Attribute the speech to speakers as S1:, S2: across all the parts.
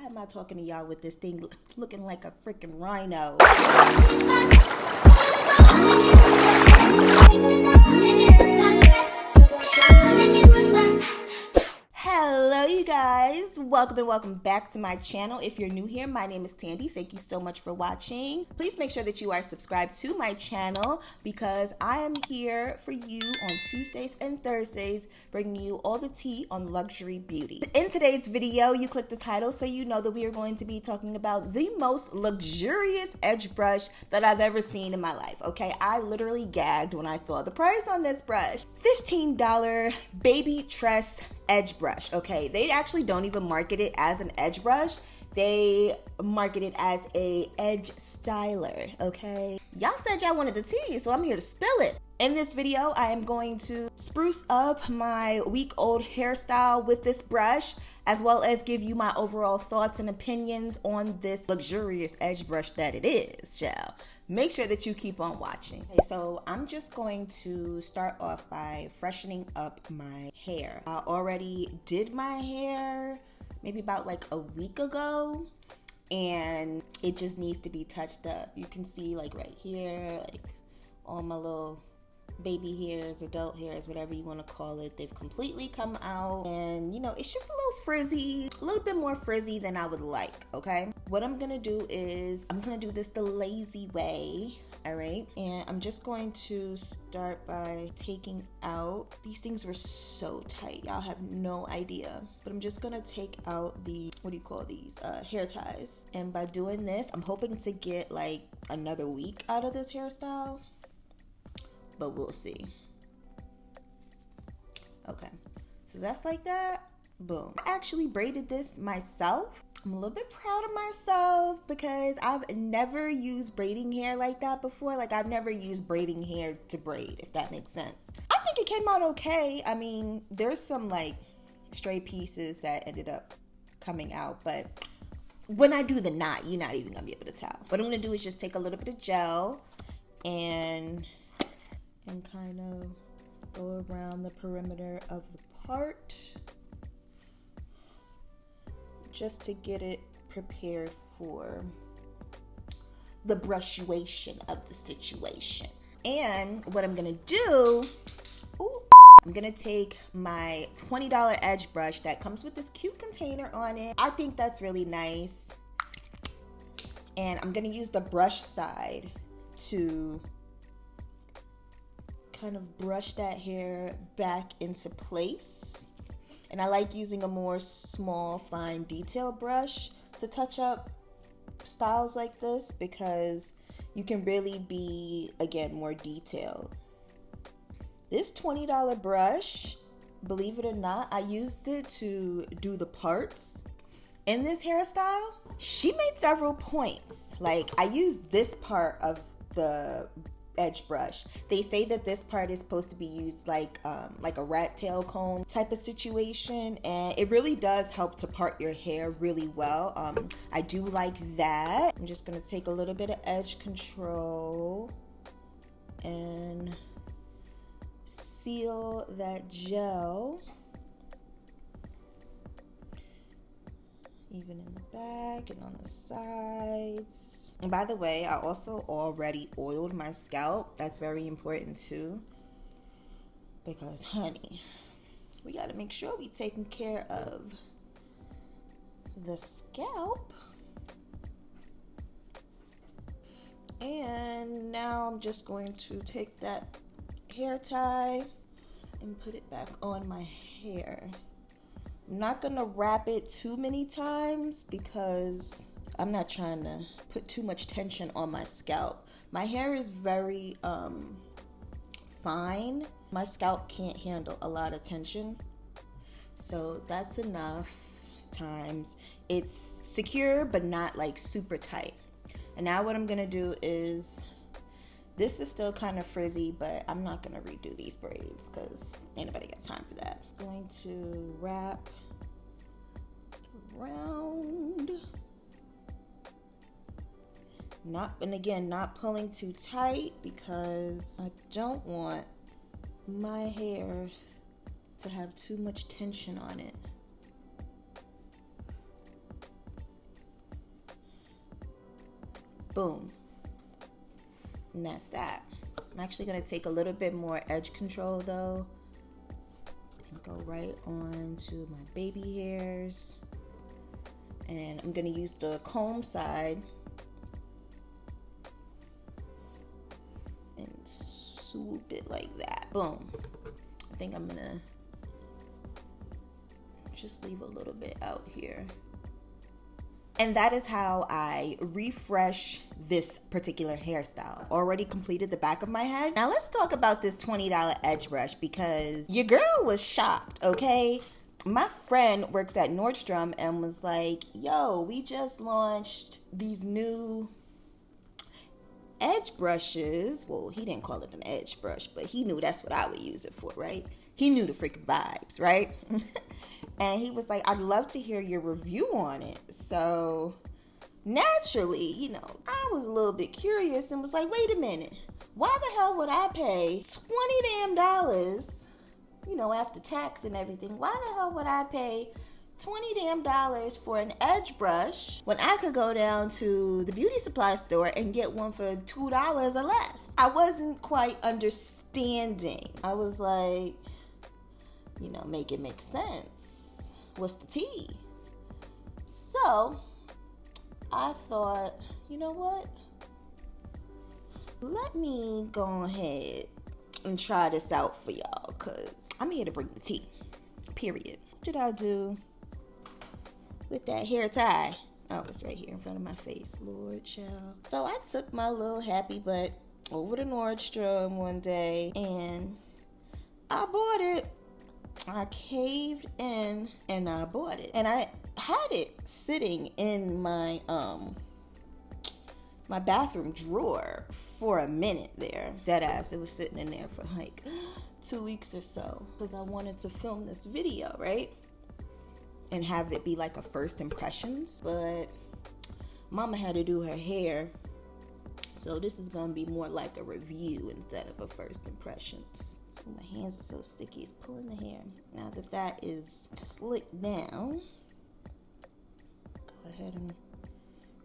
S1: am I talking to y'all with this thing looking like a freaking rhino? Hello you guys, welcome and welcome back to my channel. If you're new here, my name is Tandy. Thank you so much for watching. Please make sure that you are subscribed to my channel because I am here for you on Tuesdays and Thursdays, bringing you all the tea on luxury beauty. In today's video, you click the title so you know that we are going to be talking about the most luxurious edge brush that I've ever seen in my life, okay? I literally gagged when I saw the price on this brush. $15 baby tress edge brush, okay? They actually don't even market it as an edge brush. They market it as a edge styler, okay? Y'all said y'all wanted the tea, so I'm here to spill it. In this video, I am going to spruce up my week-old hairstyle with this brush, as well as give you my overall thoughts and opinions on this luxurious edge brush that it is, child. Make sure that you keep on watching. Okay, so I'm just going to start off by freshening up my hair. I already did my hair maybe about like a week ago, and it just needs to be touched up. You can see like right here, like all my little baby hairs, adult hairs, whatever you want to call it, they've completely come out, and you know, it's just a little frizzy, a little bit more frizzy than I would like, okay? What I'm gonna do is I'm gonna do this the lazy way, all right? And I'm just going to start by taking out, these things were so tight, y'all have no idea, but I'm just gonna take out the, what do you call these, hair ties. And by doing this, I'm hoping to get like another week out of this hairstyle, but we'll see. Okay, so that's like that. Boom. I actually braided this myself. I'm a little bit proud of myself because I've never used braiding hair like that before. Like, I've never used braiding hair to braid, if that makes sense. I think it came out okay. I mean, there's some like stray pieces that ended up coming out, but when I do the knot, you're not even gonna be able to tell. What I'm gonna do is just take a little bit of gel and kind of go around the perimeter of the part just to get it prepared for the brushuation of the situation. And what I'm gonna do, I'm gonna take my $20 edge brush that comes with this cute container on it. I think that's really nice. And I'm gonna use the brush side to kind of brush that hair back into place. And I like using a more small, fine detail brush to touch up styles like this because you can really be, again, more detailed. This $20 brush, believe it or not, I used it to do the parts in this hairstyle. She made several points. Like, I used this part of the edge brush. They say that this part is supposed to be used like a rat tail comb type of situation, and it really does help to part your hair really well. I do like that. I'm just gonna take a little bit of edge control and seal that gel even in the back and on the sides. And by the way, I also already oiled my scalp. That's very important too, because honey, we got to make sure we taking care of the scalp. And now I'm just going to take that hair tie and put it back on my hair. I'm not gonna wrap it too many times because I'm not trying to put too much tension on my scalp. My hair is very fine. My scalp can't handle a lot of tension. So that's enough times. It's secure, but not like super tight. And now what I'm gonna do is, this is still kind of frizzy, but I'm not gonna redo these braids because ain't nobody got time for that. I'm going to wrap around. Not pulling too tight because I don't want my hair to have too much tension on it. Boom. And that's that. I'm actually gonna take a little bit more edge control though and go right on to my baby hairs. And I'm gonna use the comb side and swoop it like that. Boom. I think I'm gonna just leave a little bit out here. And that is how I refresh this particular hairstyle. Already completed the back of my head. Now let's talk about this $20 edge brush, because your girl was shocked, okay? My friend works at Nordstrom and was like, yo, we just launched these new edge brushes. Well, he didn't call it an edge brush, but he knew that's what I would use it for, right? He knew the freaking vibes, right? And he was like, I'd love to hear your review on it. So naturally, you know, I was a little bit curious and was like, wait a minute, why the hell would I pay $20 you know, after tax and everything? Why the hell would I pay $20 for an edge brush when I could go down to the beauty supply store and get one for $2 or less? I wasn't quite understanding. I was like, you know, make it make sense. What's the tea? So I thought, you know what? Let me go ahead and try this out for y'all, because I'm here to bring the tea, period. What did I do with that hair tie? Oh, it's right here in front of my face. Lord child. So I took my little happy butt over to Nordstrom one day and I bought it. I caved in and I bought it. And I had it sitting in my my bathroom drawer for a minute there. Deadass, it was sitting in there for like 2 weeks or so, because I wanted to film this video, right? And have it be like a first impressions. But mama had to do her hair, so this is gonna be more like a review instead of a first impressions. My hands are so sticky, it's pulling the hair. Now that that is slicked down, go ahead and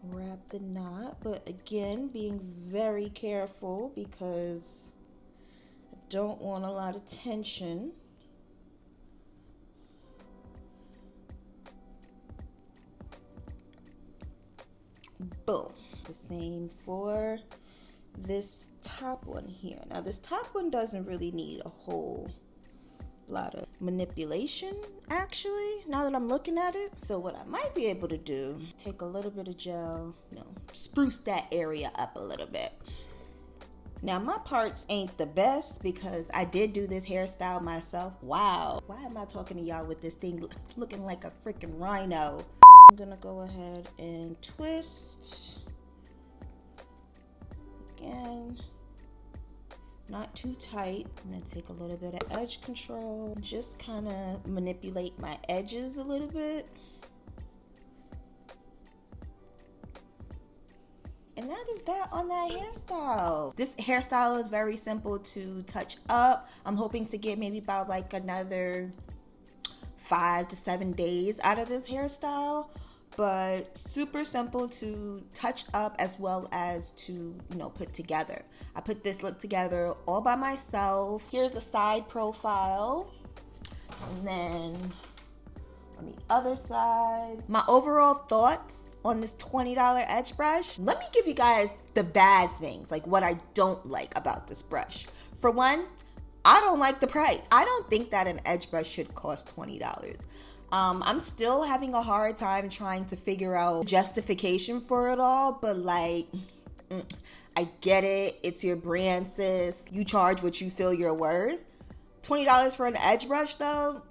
S1: wrap the knot. But again, being very careful because I don't want a lot of tension. Boom. The same for this top one here. Now this top one doesn't really need a whole lot of manipulation, actually, now that I'm looking at it. So what I might be able to do is take a little bit of gel, you know, spruce that area up a little bit. Now my parts ain't the best because I did do this hairstyle myself. Wow, why am I talking to y'all with this thing looking like a freaking rhino? I'm gonna go ahead and twist again, not too tight. I'm gonna take a little bit of edge control, just kind of manipulate my edges a little bit. And that is that on that hairstyle. This hairstyle is very simple to touch up. I'm hoping to get maybe about like another 5 to 7 days out of this hairstyle, but super simple to touch up as well as to, you know, put together. I put this look together all by myself. Here's a side profile, and then on the other side, my overall thoughts on this $20 edge brush. Let me give you guys the bad things, like what I don't like about this brush. For one, I don't like the price. I don't think that an edge brush should cost $20. I'm still having a hard time trying to figure out justification for it all, but like, I get it. It's your brand, sis. You charge what you feel you're worth. $20 for an edge brush though,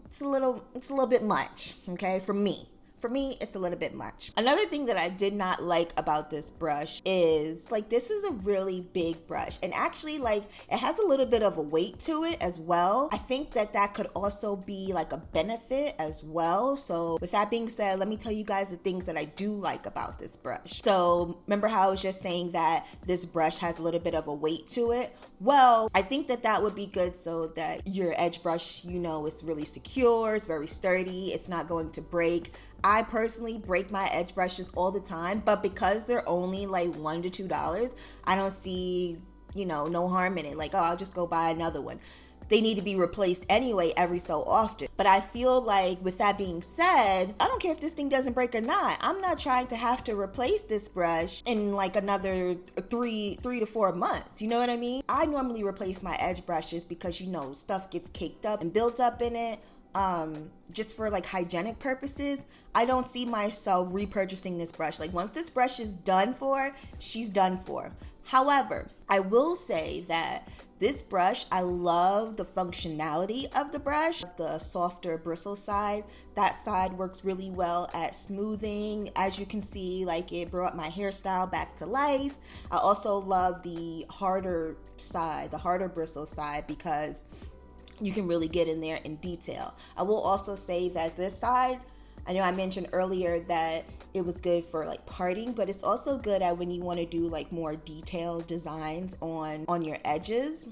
S1: it's a little bit much, okay, for me. For me, it's a little bit much. Another thing that I did not like about this brush is, like, this is a really big brush. And actually, like, it has a little bit of a weight to it as well. I think that that could also be, like, a benefit as well. So, with that being said, let me tell you guys the things that I do like about this brush. So, remember how I was just saying that this brush has a little bit of a weight to it? Well, I think that that would be good so that your edge brush, you know, is really secure, it's very sturdy, it's not going to break. I personally break my edge brushes all the time, but because they're only like $1 to $2, I don't see, you know, no harm in it. Like, oh, I'll just go buy another one. They need to be replaced anyway every so often. But I feel like, with that being said, I don't care if this thing doesn't break or not. I'm not trying to have to replace this brush in like another three to 4 months. You know what I mean? I normally replace my edge brushes because, you know, stuff gets caked up and built up in it. Just for like hygienic purposes. I don't see myself repurchasing this brush. Like, once this brush is done for, she's done for. However, I will say that this brush, I love the functionality of the brush. The softer bristle side, that side works really well at smoothing. As you can see, like, it brought my hairstyle back to life. I also love the harder side, the harder bristle side, because you can really get in there in detail. I will also say that this side, I know I mentioned earlier that it was good for like parting, but it's also good at when you want to do like more detailed designs on your edges.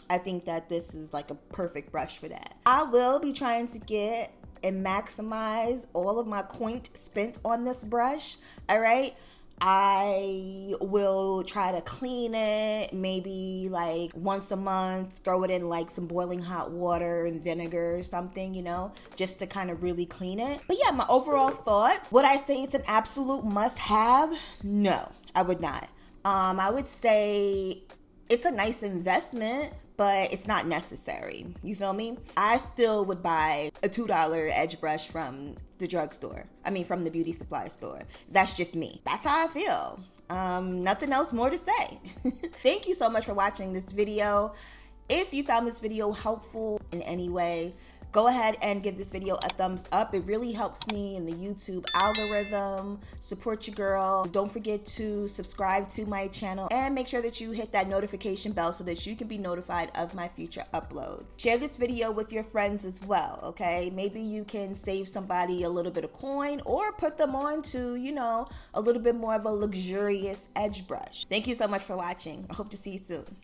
S1: I think that this is like a perfect brush for that. I will be trying to get and maximize all of my coin spent on this brush, all right? I will try to clean it maybe like once a month, throw it in like some boiling hot water and vinegar or something, you know, just to kind of really clean it. But yeah, my overall thoughts, would I say it's an absolute must-have? No, I would not. I would say it's a nice investment, but it's not necessary. You feel me? I still would buy a $2 edge brush from the drugstore. I mean, from the beauty supply store. That's just me. That's how I feel. Nothing else more to say. Thank you so much for watching this video. If you found this video helpful in any way, go ahead and give this video a thumbs up. It really helps me in the YouTube algorithm. Support your girl. Don't forget to subscribe to my channel and make sure that you hit that notification bell so that you can be notified of my future uploads. Share this video with your friends as well, okay? Maybe you can save somebody a little bit of coin or put them on to, you know, a little bit more of a luxurious edge brush. Thank you so much for watching. I hope to see you soon.